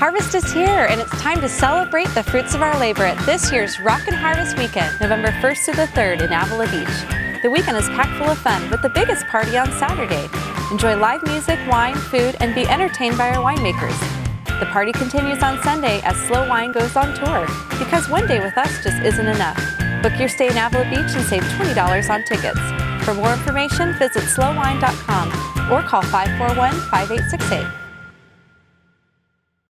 Harvest is here, and it's time to celebrate the fruits of our labor at this year's Rockin' Harvest Weekend, November 1st to the 3rd in Avila Beach. The weekend is packed full of fun with the biggest party on Saturday. Enjoy live music, wine, food, and be entertained by our winemakers. The party continues on Sunday as Slow Wine goes on tour, because one day with us just isn't enough. Book your stay in Avila Beach and save $20 on tickets. For more information, visit slowwine.com or call 541-5868.